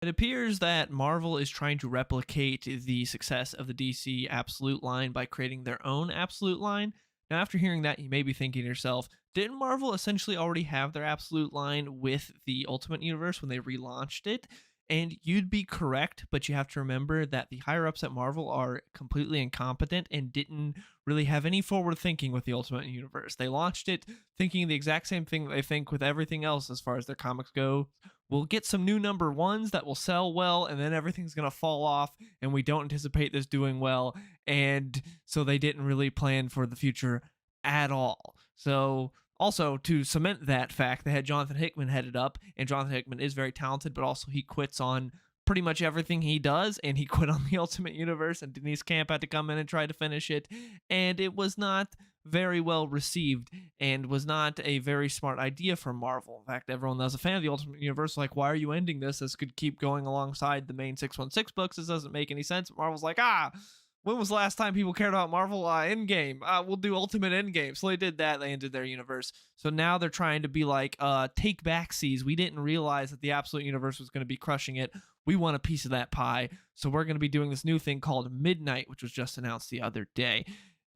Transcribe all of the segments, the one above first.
It appears that Marvel is trying to replicate the success of the DC Absolute line by creating their own Absolute line. Now, after hearing that, you may be thinking to yourself, didn't Marvel essentially already have their Absolute line with the Ultimate Universe when they relaunched it? And you'd be correct, but you have to remember that the higher ups at Marvel are completely incompetent and didn't really have any forward thinking with the Ultimate Universe. They launched it thinking the exact same thing they think with everything else as far as their comics go. We'll get some new number ones that will sell well, and then everything's going to fall off, and we don't anticipate this doing well. And so they didn't really plan for the future at all. So, also to cement that fact, they had Jonathan Hickman headed up, and Jonathan Hickman is very talented, but also he quits on pretty much everything he does, and he quit on the Ultimate Universe, and Denise Camp had to come in and try to finish it, and it was not very well received and was not a very smart idea for Marvel. In fact, everyone that was a fan of the Ultimate Universe was like, why are you ending this? This could keep going alongside the main 616 books. This doesn't make any sense. Marvel's like, when was the last time people cared about Marvel? Endgame. We'll do Ultimate Endgame. So they did that. They ended their universe. So now they're trying to be like, take backsies. We didn't realize that the Absolute Universe was going to be crushing it. We want a piece of that pie. So we're going to be doing this new thing called Midnight, which was just announced the other day.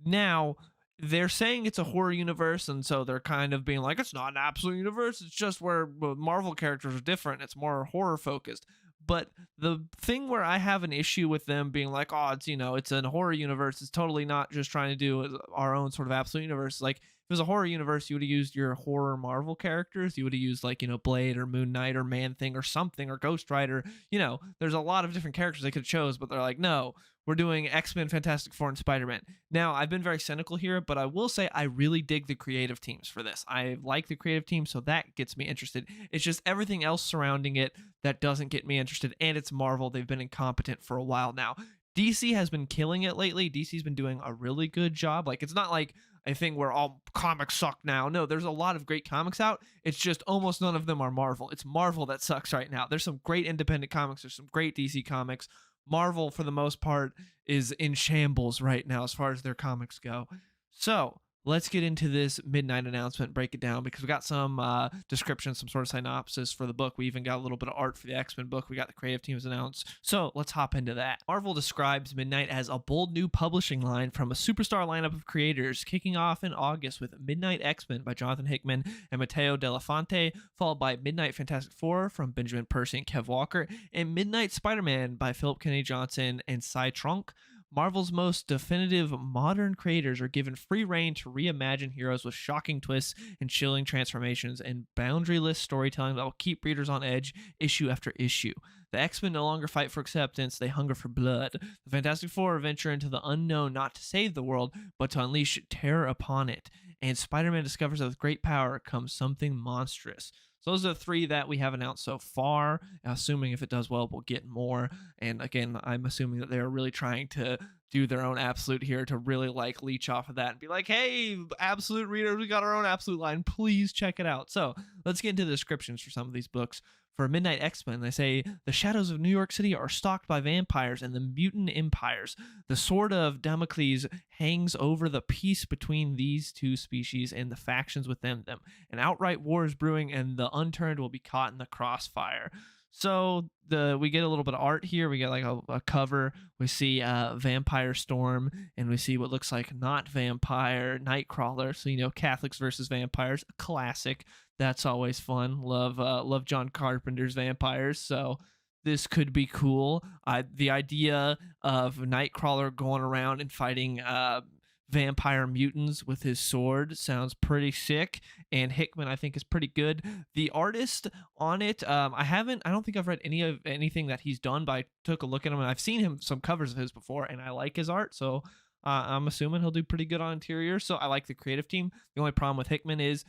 Now, they're saying it's a horror universe, and so they're kind of being like, it's not an absolute universe, it's just where Marvel characters are different, it's more horror focused. But the thing where I have an issue with them being like, oh, it's a horror universe, it's totally not just trying to do our own sort of absolute universe. Like, if it was a horror universe, you would have used your horror Marvel characters. You would have used, like, Blade or Moon Knight or Man Thing or something or Ghost Rider. There's a lot of different characters they could have chose, but they're like, no, we're doing X-Men, Fantastic Four, and Spider-Man. Now, I've been very cynical here, but I will say I really dig the creative teams for this. I like the creative team, so that gets me interested. It's just everything else surrounding it that doesn't get me interested, and it's Marvel. They've been incompetent for a while now. DC has been killing it lately. DC's been doing a really good job. Like, it's not like a thing where all comics suck now. No, there's a lot of great comics out. It's just almost none of them are Marvel. It's Marvel that sucks right now. There's some great independent comics. There's some great DC comics. Marvel, for the most part, is in shambles right now as far as their comics go. So let's get into this Midnight announcement, break it down, because we got some description, some sort of synopsis for the book. We even got a little bit of art for the X-Men book. We got the creative teams announced. So let's hop into that. Marvel describes Midnight as a bold new publishing line from a superstar lineup of creators, kicking off in August with Midnight X-Men by Jonathan Hickman and Matteo Delafonte, followed by Midnight Fantastic Four from Benjamin Percy and Kev Walker, and Midnight Spider-Man by Philip Kennedy Johnson and Cy Trunk. Marvel's most definitive modern creators are given free reign to reimagine heroes with shocking twists and chilling transformations and boundaryless storytelling that will keep readers on edge issue after issue. The X-Men no longer fight for acceptance, they hunger for blood. The Fantastic Four venture into the unknown not to save the world, but to unleash terror upon it. And Spider-Man discovers that with great power comes something monstrous. So those are the three that we have announced so far. Assuming if it does well, we'll get more. And again, I'm assuming that they're really trying to do their own absolute here to really like leech off of that and be like, hey, absolute readers, we got our own absolute line. Please check it out. So let's get into the descriptions for some of these books. For Midnight X-Men, they say the shadows of New York City are stalked by vampires and the mutant empires. The sword of Damocles hangs over the peace between these two species and the factions within them. An outright war is brewing, and the unturned will be caught in the crossfire. So we get a little bit of art here. We get like a cover. We see Vampire Storm, and we see what looks like not vampire Nightcrawler. So Catholics versus vampires, a classic. That's always fun. Love John Carpenter's vampires. So this could be cool. The idea of Nightcrawler going around and fighting vampire mutants with his sword sounds pretty sick, and Hickman I think is pretty good. The artist on it, I don't think I've read anything that he's done, but I took a look at him and I've seen him some covers of his before, and I like his art, so I'm assuming he'll do pretty good on interior. So I like the creative team. The only problem with Hickman is,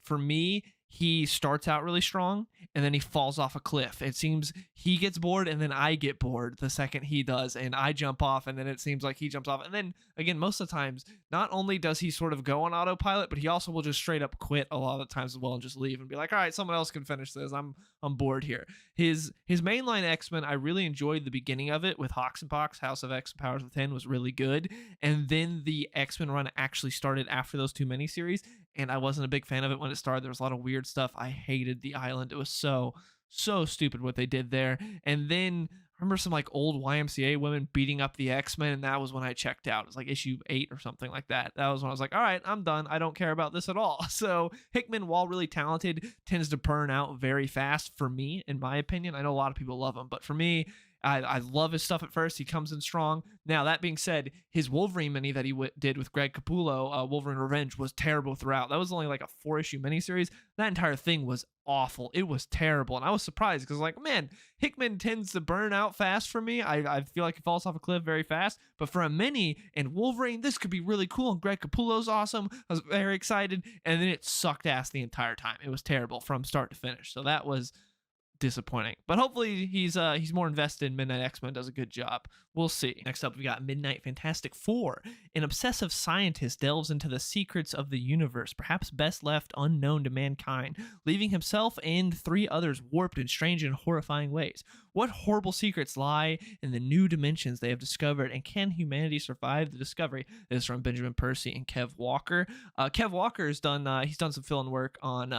for me, he starts out really strong and then he falls off a cliff. It seems he gets bored and then I get bored the second he does, and I jump off, and then it seems like he jumps off. And then again, most of the times, not only does he sort of go on autopilot, but he also will just straight up quit a lot of the times as well and just leave and be like, all right, someone else can finish this. I'm bored here. His mainline X-Men, I really enjoyed the beginning of it with Hawks and Pox. House of X and Powers Within was really good. And then the X-Men run actually started after those two miniseries, and I wasn't a big fan of it when it started. There was a lot of weird stuff. I hated the island. It was so So stupid what they did there. And then I remember some like old YMCA women beating up the X-Men, and that was when I checked out. It was like issue 8 or something like that. That was when I was like, all right, I'm done. I don't care about this at all. So Hickman, while really talented, tends to burn out very fast for me, in my opinion. I know a lot of people love him, but for me, I love his stuff at first. He comes in strong. Now, that being said, his Wolverine mini that he did with Greg Capullo, Wolverine Revenge, was terrible throughout. That was only like a 4-issue miniseries. That entire thing was awful. It was terrible. And I was surprised because, like, man, Hickman tends to burn out fast for me. I feel like he falls off a cliff very fast. But for a mini and Wolverine, this could be really cool. And Greg Capullo's awesome. I was very excited. And then it sucked ass the entire time. It was terrible from start to finish. So that was disappointing, but hopefully he's more invested. Midnight X-Men does a good job. We'll see. Next up, we got Midnight Fantastic Four. An obsessive scientist delves into the secrets of the universe, perhaps best left unknown to mankind, leaving himself and 3 others warped in strange and horrifying ways. What horrible secrets lie in the new dimensions they have discovered, and can humanity survive the discovery? This is from Benjamin Percy and Kev Walker. Kev Walker has done he's done some fill-in work on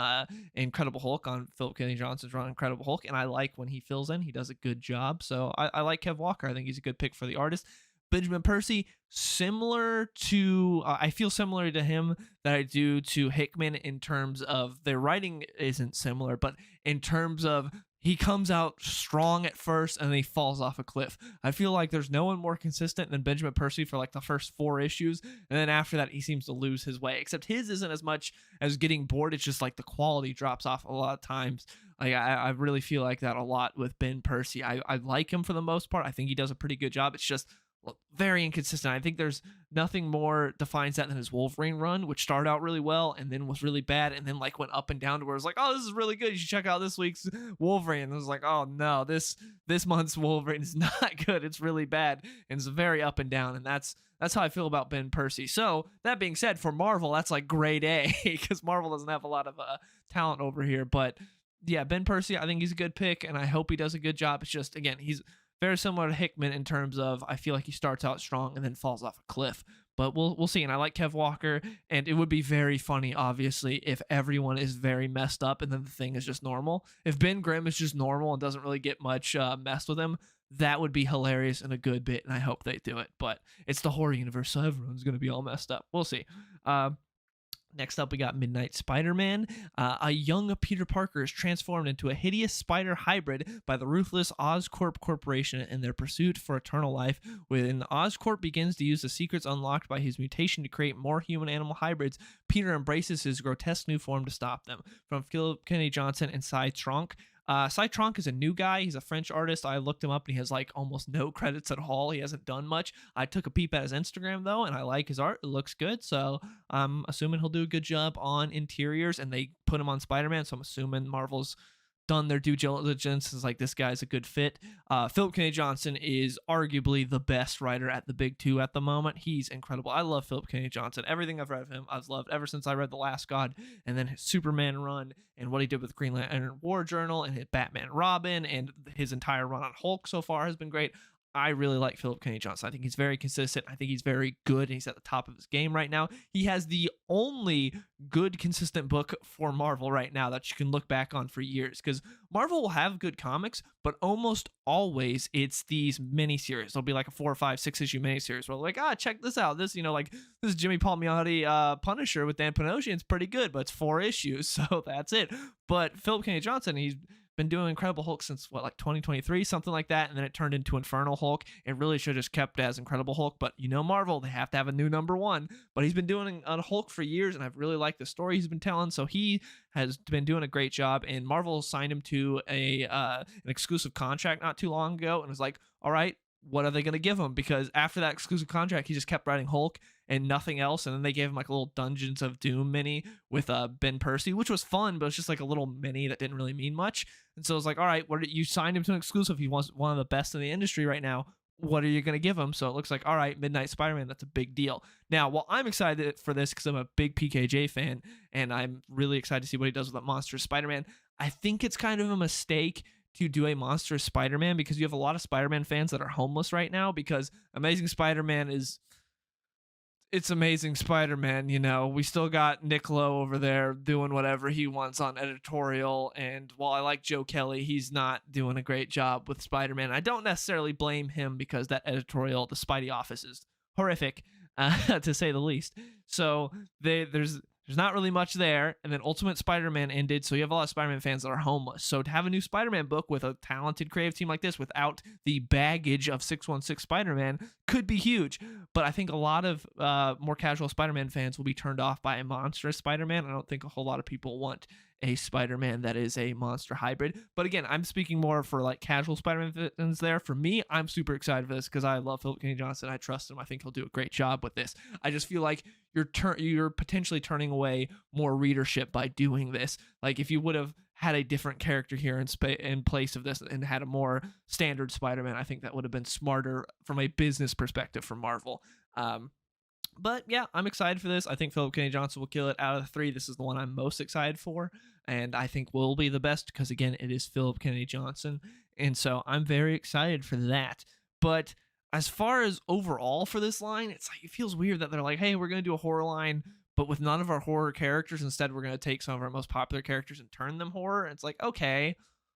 Incredible Hulk, on Philip Kennedy Johnson's run Incredible Hulk, and I like when he fills in. He does a good job, so I like Kev Walker. I think he's a good pick for the artist. Benjamin Percy, similar to I feel similar to him that I do to Hickman in terms of their writing isn't similar, but in terms of he comes out strong at first and then he falls off a cliff. I feel like there's no one more consistent than Benjamin Percy for like the first 4 issues, and then after that he seems to lose his way. Except his isn't as much as getting bored, it's just like the quality drops off a lot of times. Like I really feel like that a lot with Ben Percy. I like him for the most part. I think he does a pretty good job. It's just very inconsistent. I think there's nothing more defines that than his Wolverine run, which started out really well and then was really bad, and then like went up and down to where it's like, oh, this is really good. You should check out this week's Wolverine. And it was like, oh no, this month's Wolverine is not good. It's really bad, and it's very up and down. And that's how I feel about Ben Percy. So that being said, for Marvel, that's like grade A because Marvel doesn't have a lot of talent over here. But yeah, Ben Percy, I think he's a good pick, and I hope he does a good job. It's just, again, he's very similar to Hickman in terms of I feel like he starts out strong and then falls off a cliff. But we'll see. And I like Kev Walker, and it would be very funny, obviously, if everyone is very messed up and then the Thing is just normal. If Ben Grimm is just normal and doesn't really get much messed with him, that would be hilarious and a good bit, and I hope they do it. But it's the horror universe, so everyone's going to be all messed up. We'll see. Next up, we got Midnight Spider-Man. A young Peter Parker is transformed into a hideous spider hybrid by the ruthless Oscorp Corporation in their pursuit for eternal life. When Oscorp begins to use the secrets unlocked by his mutation to create more human-animal hybrids, Peter embraces his grotesque new form to stop them. From Philip Kennedy Johnson and Cy Tronk. Cy Tronk is a new guy. He's a French artist. I looked him up and he has like almost no credits at all. He hasn't done much. I took a peep at his Instagram though, and I like his art. It looks good. So I'm assuming he'll do a good job on interiors, and they put him on Spider-Man. So I'm assuming Marvel's done their due diligence. It's like, this guy's a good fit. Philip K. Johnson is arguably the best writer at the big 2 at the moment. He's incredible. I love Philip K. Johnson. Everything I've read of him, I've loved ever since I read The Last God, and then his Superman run, and what he did with Green Lantern War Journal, and his Batman Robin, and his entire run on Hulk so far has been great. I really like Philip Kennedy Johnson. I think he's very consistent. I think he's very good, and he's at the top of his game right now. He has the only good, consistent book for Marvel right now that you can look back on for years, because Marvel will have good comics, but almost always it's these miniseries. There'll be like a 4 or 5, 6 issue miniseries where like, check this out. This, like this Jimmy Palmiotti Punisher with Dan Panosian. It's pretty good, but it's 4 issues, so that's it. But Philip Kennedy Johnson, he's been doing Incredible Hulk since like 2023, something like that, and then it turned into Infernal Hulk. It really should have just kept as Incredible Hulk, but Marvel, they have to have a new #1. But he's been doing a Hulk for years, and I've really liked the story he's been telling, so he has been doing a great job. And Marvel signed him to an exclusive contract not too long ago, and was like, all right, what are they going to give him? Because after that exclusive contract, he just kept writing Hulk and nothing else. And then they gave him like a little Dungeons of Doom mini with Ben Percy, which was fun, but it's just like a little mini that didn't really mean much. And so it was like, all right, you signed him to an exclusive. He was one of the best in the industry right now. What are you going to give him? So it looks like, all right, Midnight Spider-Man, that's a big deal. Now, while I'm excited for this because I'm a big PKJ fan, and I'm really excited to see what he does with that Monstrous Spider-Man, I think it's kind of a mistake to do a Monstrous Spider-Man, because you have a lot of Spider-Man fans that are homeless right now, because Amazing Spider-Man is It's Amazing Spider-Man, you know. We still got Nick Lowe over there doing whatever he wants on editorial, and while I like Joe Kelly, he's not doing a great job with Spider-Man. I don't necessarily blame him because that editorial, the Spidey office, is horrific, to say the least. So there's not really much there, and then Ultimate Spider-Man ended, so you have a lot of Spider-Man fans that are homeless. So to have a new Spider-Man book with a talented creative team like this without the baggage of 616 Spider-Man could be huge. But I think a lot of more casual Spider-Man fans will be turned off by a monstrous Spider-Man. I don't think a whole lot of people want a Spider-Man that is a monster hybrid. But again, I'm speaking more for like casual Spider-Man fans there. For me, I'm super excited for this because I love Philip Kennedy Johnson. I trust him. I think he'll do a great job with this. I just feel like you're potentially turning away more readership by doing this. Like if you would have had a different character here in place of this and had a more standard Spider-Man, I think that would have been smarter from a business perspective for Marvel. But yeah, I'm excited for this. I think Philip Kennedy Johnson will kill it. Out of the three, this is the one I'm most excited for, and I think will be the best because again, it is Philip Kennedy Johnson, and so I'm very excited for that. But as far as overall for this line, it's like it feels weird that they're like, hey, we're gonna do a horror line, but with none of our horror characters. Instead, we're gonna take some of our most popular characters and turn them horror. It's like, okay,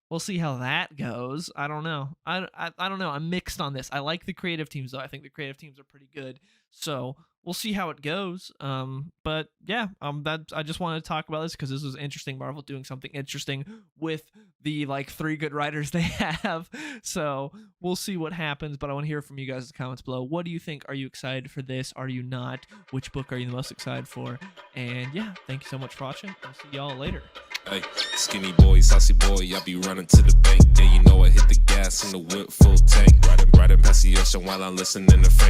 we'll see how that goes. I don't know. I don't know. I'm mixed on this. I like the creative teams though. I think the creative teams are pretty good. So we'll see how it goes. But yeah, that I just wanted to talk about this because this was interesting. Marvel doing something interesting with the like three good writers they have. So we'll see what happens. But I want to hear from you guys in the comments below. What do you think? Are you excited for this? Are you not? Which book are you the most excited for? And yeah, thank you so much for watching. I'll see y'all later. Hey, skinny boy, saucy boy, I be running to the bank. Yeah, you know I hit the gas in the whip full tank. Riding past the ocean while I'm listening to Frank.